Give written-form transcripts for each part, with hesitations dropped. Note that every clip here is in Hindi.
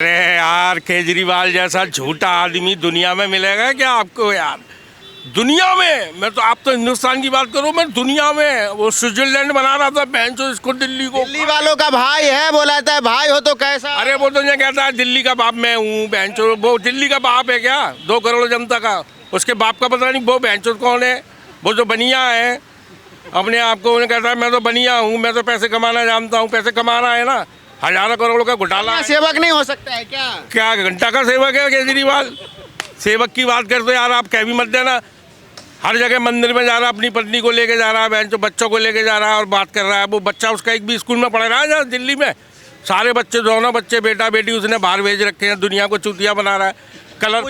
अरे यार, केजरीवाल जैसा झूठा आदमी दुनिया में मिलेगा क्या आपको यार? दुनिया में, मैं तो आप तो हिंदुस्तान की बात करूं, मैं दुनिया में वो स्विट्जरलैंड बना रहा था बहनचोद इसको दिल्ली को। दिल्ली वालों का भाई है, बोला था भाई हो तो कैसा। अरे वो तो ये कहता है दिल्ली का बाप मैं हूँ, बहनचोद वो दिल्ली का बाप है क्या? 2 करोड़ जनता का, उसके बाप का पता नहीं वो बहनचोद कौन है? वो जो बनिया है अपने आप को, उन्हें कहता है मैं तो बनिया हूँ, मैं तो पैसे कमाना जानता हूँ। पैसे कमा रहा है ना, हजारों करोड़ों का घोटाला है। सेवक नहीं हो सकता है क्या? क्या घंटा का सेवक है केजरीवाल? सेवक की बात करते यार, आप कह भी मत देना। हर जगह मंदिर में जा रहा है, अपनी पत्नी को लेके जा रहा है, बहन जो बच्चों को लेके जा रहा है और बात कर रहा है। वो बच्चा उसका एक भी स्कूल में पढ़ रहा है जहाँ दिल्ली में? सारे बच्चे, दोनों बच्चे, बेटा बेटी उसने बाहर भेज रखे हैं। दुनिया को चूतिया बना रहा है। कलर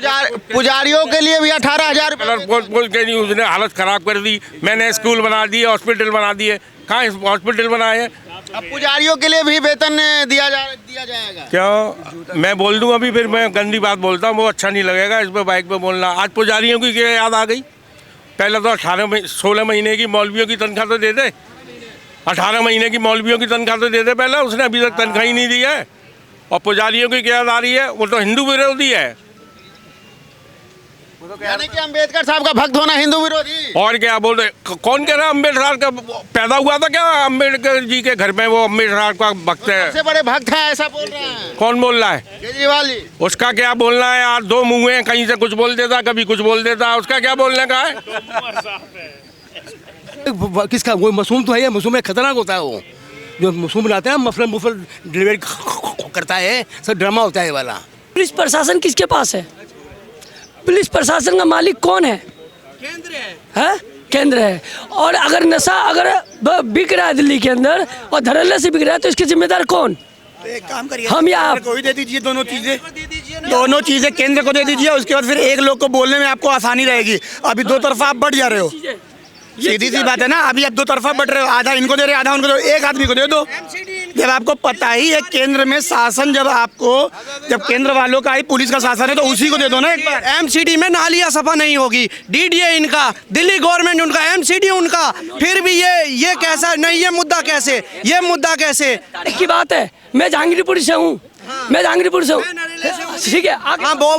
पुजारियों के लिए भी 18,000 कलर बोल के नहीं, उसने हालत खराब कर दी। मैंने स्कूल बना दिए, हॉस्पिटल बना दिए। कहाँ हॉस्पिटल बनाए हैं? अब पुजारियों के लिए भी वेतन दिया जाएगा। क्यों? मैं बोल दूं अभी, फिर मैं गंदी बात बोलता हूँ, वो अच्छा नहीं लगेगा इस पर बाइक पे बोलना। आज पुजारियों की क्या याद आ गई? पहले तो 16 महीने की मौलवियों की तनख्वाह तो दे दे। 18 महीने की मौलवियों की तनख्वाह तो दे दे पहले, उसने अभी तक तनख्वाह ही नहीं दी है। और पुजारियों की क्या याद आ रही है? वो तो हिंदू विरोधी है। यानी कि अम्बेडकर साहब का भक्त होना हिंदू विरोधी। और क्या बोल रहे? कौन कह रहा है अम्बेडकर का पैदा हुआ था क्या अम्बेडकर जी के घर में? वो अम्बेडकर का भक्त है, सबसे बड़े भक्त हैं, ऐसा बोल रहे हैं। कौन बोल रहा है? केजरीवाल जी। उसका क्या बोलना है यार? 2 मुँह हैं, कहीं से कुछ बोल देता, कभी कुछ बोल देता। उसका क्या बोलने का है? किसका? वो मासूम तो है, मासूम में खतरनाक होता है। वो जो मासूम बनाते हैं, मुफल डिलीवरी करता है, सब ड्रामा होता है वाला। पुलिस प्रशासन किसके पास है? पुलिस प्रशासन का मालिक कौन है? केंद्र है। केंद्र है। और अगर नशा अगर बिक रहा है दिल्ली के अंदर और धड़ल्ले से बिक रहा है तो इसके जिम्मेदार कौन? एक काम करिए, हम या आप? को ही दे दीजिए दोनों चीजें केंद्र को दे दीजिए। उसके बाद फिर एक लोग को बोलने में आपको आसानी रहेगी। अभी 2 तरफा आप बढ़ जा रहे हो। सीधी सी बात है ना, अभी आप 2 तरफा बढ़ रहे हो। आधा इनको दे रहे, आधा उनको दे रहे हो। एक आदमी को दे दो। जब आपको पता ही है केंद्र में शासन, जब केंद्र वालों का ही पुलिस का शासन है तो उसी को दे दो ना एक बार। एमसीडी में नालियां सफा नहीं होगी। डीडीए इनका, दिल्ली गवर्नमेंट उनका, एमसीडी उनका, फिर भी ये कैसा नहीं? ये मुद्दा कैसे? तारीख की बात है। मैं जहांगीरपुर से हूँ। मैं जहांगीरपुर से हूँ, ठीक है। हाँ, वो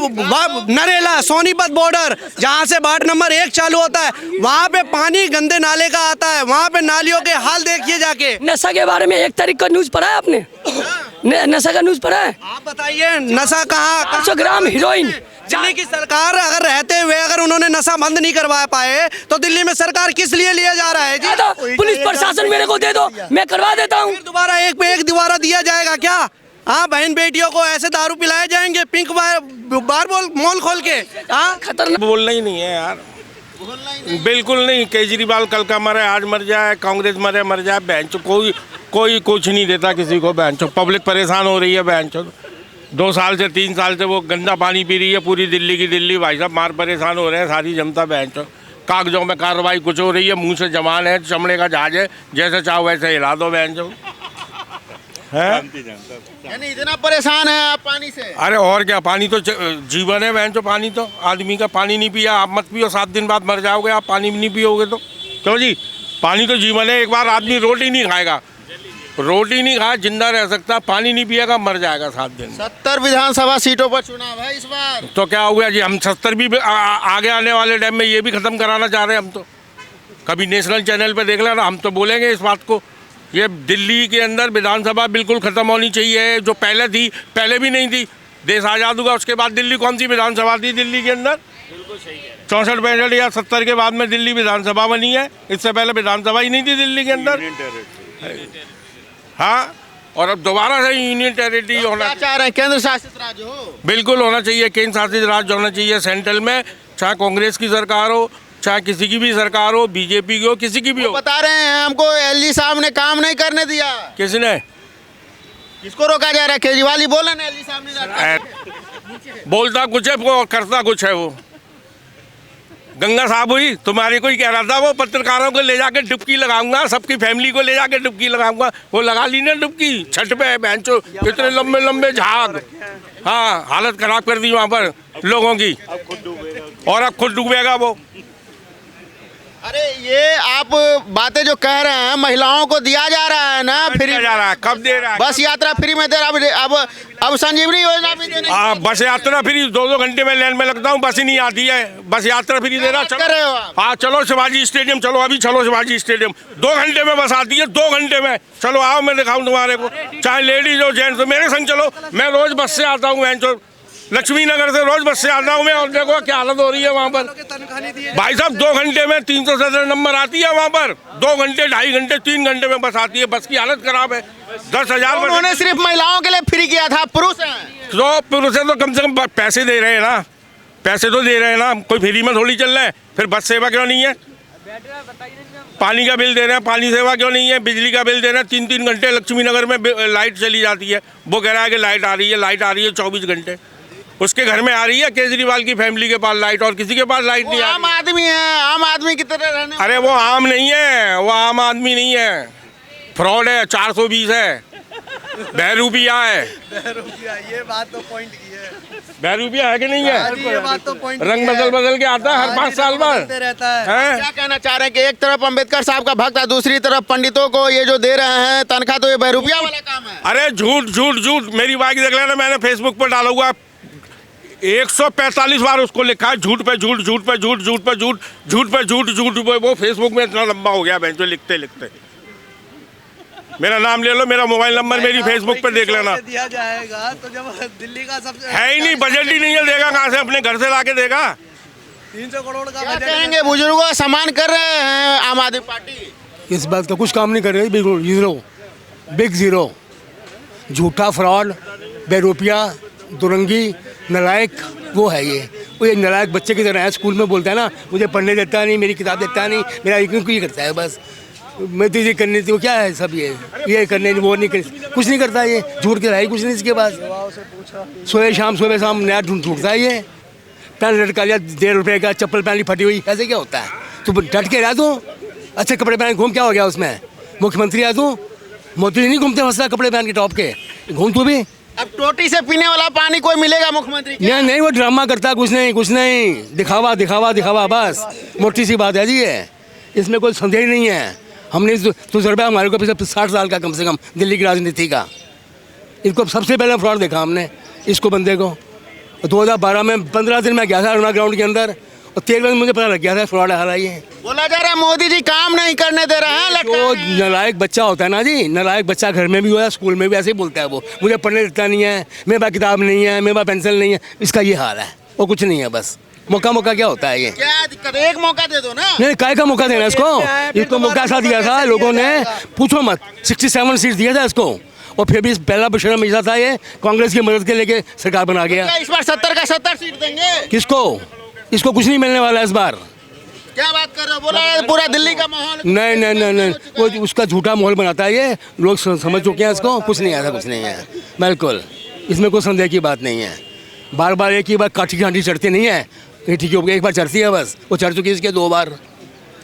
नरेला सोनीपत बॉर्डर, जहाँ से बाट नंबर 1 चालू होता है, वहाँ पे पानी गंदे नाले का आता है। वहाँ पे नालियों के हाल देखिए जाके। नशा के बारे में 1 तारीख का न्यूज पढ़ा है आपने? नशा का न्यूज पढ़ा है? आप बताइए, नशा कहाँ? 800 ग्राम हीरोइन। दिल्ली की सरकार अगर रहते हुए अगर उन्होंने नशा बंद नहीं करवा पाए तो दिल्ली में सरकार किस लिए लिया जा रहा है जी? पुलिस प्रशासन मेरे को दे दो, मैं करवा देता हूँ। दोबारा एक पे एक दोबारा दिया जाएगा क्या? हाँ, बहन बेटियों को ऐसे दारू पिलाए जाएंगे पिंक बार मॉल खोल के? हाँ, खतरनाक। बोलना ही नहीं है यार, बिल्कुल नहीं। केजरीवाल कल का मरे, आज मर जाए, कांग्रेस मर जाए, बहनचो कोई कुछ नहीं देता किसी को। बहनचो पब्लिक परेशान हो रही है। बहनचो 2 साल से 3 साल से वो गंदा पानी पी रही है पूरी दिल्ली की। दिल्ली भाई साहब मार परेशान हो रहे हैं सारी जनता। बहनचो कागजों में कार्रवाई कुछ हो रही है, मुंह से जमान है, चमड़े का जहाज है, जैसे चाहो वैसे हिला दो। बहनचो है, यानी इतना परेशान है आप पानी से? अरे और क्या, पानी तो जीवन है बहनचो। पानी तो आदमी का, पानी नहीं पिया आप मत पियो, 7 दिन बाद मर जाओगे आप। पानी नहीं पियोगे तो क्यों जी? पानी तो जीवन है। एक बार आदमी रोटी नहीं खाएगा, रोटी नहीं खाए जिंदा रह सकता, पानी नहीं पिएगा मर जाएगा 7 दिन। 70 विधानसभा सीटों पर चुनाव है इस बार। तो क्या हुआ जी? हम 70 भी आगे आने वाले टाइम में ये भी खत्म कराना चाह रहे हैं हम तो। कभी नेशनल चैनल पे देख लेना, हम तो बोलेंगे इस बात को। ये दिल्ली के अंदर विधानसभा बिल्कुल ख़त्म होनी चाहिए, जो पहले थी। पहले भी नहीं थी, देश आज़ाद हुआ उसके बाद दिल्ली कौन सी विधानसभा थी दिल्ली के अंदर? 64, 65 या 70 के बाद में दिल्ली विधानसभा बनी है। इससे पहले विधानसभा ही नहीं थी दिल्ली के अंदर। हाँ, और अब दोबारा से यूनियन टेरिटरी होना। क्या चाह रहे हैं? केंद्र शासित राज्य हो? बिल्कुल होना चाहिए, केंद्र शासित राज्य होना चाहिए सेंट्रल में। चाहे कांग्रेस की सरकार हो, चाहे किसी की भी सरकार हो, बीजेपी की हो, किसी की भी हो। बता रहे हैं हमको एलजी साहब ने काम नहीं करने दिया। किसने? किसको रोका जा रहा है? केजरीवाल ही बोला ना, एलजी साहब ने। बोलता कुछ है वो करता कुछ है। वो गंगा साहब हुई तुम्हारी, कोई कह रहा था वो पत्रकारों को ले जाके डुबकी लगाऊंगा, सबकी फैमिली को ले जाके डुबकी लगाऊंगा। वो लगा ली ना डुबकी छठ पे। बेंचो कितने लंबे लंबे झाग। हाँ, हालत खराब कर दी वहाँ पर लोगों की। और अब खुद डूबेगा वो। अरे ये आप बातें जो कह रहे हैं, महिलाओं को दिया जा रहा है ना फ्री, जा रहा है, कब दे रहा है? बस यात्रा फ्री में दे रहा। अब संजीवनी योजना भी देने बस यात्रा फ्री, 2-2 घंटे में लाइन में लगता हूँ, बस ही नहीं आती है, बस यात्रा फ्री दे रहा। क्या बात कर रहे हो आप? हाँ चलो शिवाजी स्टेडियम, चलो अभी चलो शिवाजी स्टेडियम, 2 घंटे में बस आती है, 2 घंटे में। चलो आओ, मैं दिखाऊं तुम्हारे को, चाहे लेडीज हो जेंट्स हो, मेरे संग चलो। मैं रोज बस से आता हूँ, लक्ष्मी नगर से रोज बस से आता हूँ मैं, और देखो क्या हालत हो रही है वहाँ पर। भाई साहब 2 घंटे में 317 नंबर आती है वहाँ पर, 2 घंटे 2.5 घंटे 3 घंटे में बस आती है। बस की हालत खराब है। 10,000 उन्होंने सिर्फ महिलाओं के लिए फ्री किया था, पुरुष हैं तो पुरुष है तो कम से कम पैसे दे रहे हैं ना, पैसे तो दे रहे हैं ना, कोई फ्री में थोड़ी चल रहा है। फिर बस सेवा क्यों नहीं है? पानी का बिल दे रहे हैं, पानी सेवा क्यों नहीं है? बिजली का बिल दे रहे हैं, 3-3 घंटे लक्ष्मी नगर में लाइट चली जाती है। वो कह रहा है कि लाइट आ रही है 24 घंटे। उसके घर में आ रही है, केजरीवाल की फैमिली के पास लाइट, और किसी के पास लाइट नहीं आ रही। आम आदमी है, आम आदमी की तरह रहने। अरे वो आम नहीं है, वो आम आदमी नहीं है, फ्रॉड है। 420 है, बहरूपिया है। ये बात तो पॉइंट की है। बहरूपिया है कि नहीं है? ये बात तो पॉइंट रंग बदल के आता है हर 5 साल बाद रहता है। हैं? क्या कहना चाह रहे हैं कि एक तरफ अंबेडकर साहब का भक्त है, दूसरी तरफ पंडितों को ये जो दे रहे हैं तनख्वाह, तो ये बहरूपिया वाला काम है। अरे झूठ झूठ झूठ, मेरी बाइक देख लेना, मैंने फेसबुक पर डाला हुआ 145 बार उसको लिखा है, झूठ पे झूठ, झूठ पे झूठ, झूठ पे झूठ, झूठ पे झूठ, झूठ पे। वो फेसबुक में इतना लंबा हो गया बेंचो लिखते लिखते। मेरा नाम ले लो, मेरा मोबाइल नंबर मेरी फेसबुक पे देख लेना। दिया जाएगा तो जब दिल्ली का सबसे है ही नहीं, बजट ही नहीं है, देगा कहाँ से? अपने घर से लाके देगा। 300 करोड़ का क्या बजट कहेंगे, बुजुर्गों का सम्मान कर रहे हैं आम आदमी पार्टी? इस बात का कुछ काम नहीं कर रही, बिल्कुल जीरो, बिग जीरो। झूठा, फ्रॉड, बेरुपिया, दुरंगी, नलायक वो है ये। वो ये नलायक बच्चे की तरह है, स्कूल में बोलता है ना, मुझे पढ़ने देता नहीं, मेरी किताब देता नहीं, मेरा ये करता है बस। मैं तो ये करने तो क्या है सब, ये करने वो नहीं कर, कुछ नहीं करता ये, झूठ के रहा कुछ नहीं इसके पास। सुबह शाम नया ढूंढता है ये। पैंट लटका लिया 1.5 रुपये का, चप्पल पहन ली फटी हुई, ऐसे क्या होता है? तो डट के रह दो, अच्छे कपड़े पहन घूम, क्या हो गया उसमें? मुख्यमंत्री है तू, मोदी नहीं घूमते हंसता कपड़े पहन के टॉप के, घूम तू भी। अब टोटी से पीने वाला पानी कोई मिलेगा मुख्यमंत्री क्या? नहीं नहीं, वो ड्रामा करता, कुछ नहीं, दिखावा दिखावा दिखावा, बस मोटी सी बात है जी ये, इसमें कोई संदेह नहीं है। हमने तजुर्बा हमारे को पिछले 60 साल का कम से कम दिल्ली की राजनीति का। इसको सबसे पहले फ्रॉड देखा हमने, इसको बंदे को 2012 में 15 दिन में गया था अरुणा ग्राउंड के अंदर, और 13 दिन मुझे पता लग गया था फ्रॉड है ये। बोला जा रहा है मोदी जी काम नहीं करने दे रहे हैं। जो नालायक बच्चा होता है ना जी, नालायक बच्चा घर में भी हुआ, स्कूल में भी ऐसे ही बोलता है वो, मुझे पढ़ने देता नहीं है, मेरे पास किताब नहीं है, मेरे पास पेंसिल नहीं है, इसका ये हाल है। वो कुछ नहीं है, बस मौका क्या होता है ये? क्या दिक्कत है? एक मौका दे दो ना। नहीं, काय का मौका देना इसको मौका ऐसा दिया था लोगों ने, पूछो मत, 67 सीट दिया था इसको, और फिर भी पहला बशरा मिला था ये, कांग्रेस की मदद के लेके सरकार बना गया। क्या इस बार 70 का 70 सीट देंगे? किसको? इसको कुछ नहीं मिलने वाला इस बार। क्या बात कर रहे हो? बोला है पूरा दिल्ली का माहौल। नहीं, वो उसका झूठा माहौल बनाता है ये, लोग समझ चुके हैं इसको, कुछ नहीं ऐसा कुछ नहीं है, बिल्कुल इसमें कोई संदेह की बात नहीं है। बार एक ही बार काठी की आंटी चढ़ती नहीं है, ये ठीक हो गया, एक बार चढ़ती है बस, वो चढ़ चुकी है इसके 2 बार।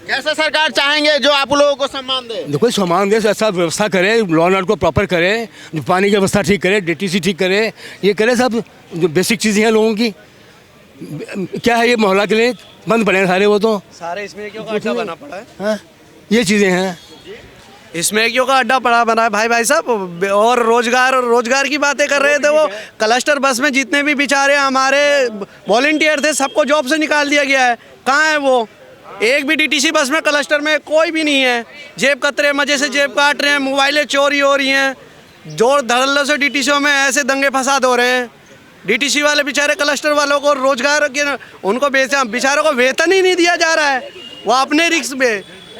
कैसे सरकार चाहेंगे जो आप लोगों को सम्मान दे? देखो सम्मान दे, ऐसा व्यवस्था करे, लॉ एंड ऑर्डर को प्रॉपर करे, जो पानी की व्यवस्था ठीक करे, DTC ठीक करे, ये करे, सब जो बेसिक चीज़ें हैं लोगों की। क्या है ये मोहल्ला क्लिनिक बंद पड़े हैं सारे, वो तो सारे इसमें क्यों का अड्डा बना पड़ा है? हाँ, ये चीज़ें हैं, इसमें क्यों का अड्डा बना है भाई साहब। और रोजगार की बातें कर रहे थे वो, क्लस्टर बस में जितने भी बेचारे हमारे वॉलंटियर थे सबको जॉब से निकाल दिया गया है। कहाँ है वो? एक भी DTC बस में क्लस्टर में कोई भी नहीं है। जेब कतरे मजे से जेब काट रहे हैं, मोबाइलें चोरी हो रही हैं, जोर धड़ल्लों से DTCों में ऐसे दंगे फसाद हो रहे हैं। DTC वाले बेचारे क्लस्टर वालों को रोजगार के उनको बेचारों को वेतन ही नहीं दिया जा रहा है, वो अपने रिस्क पे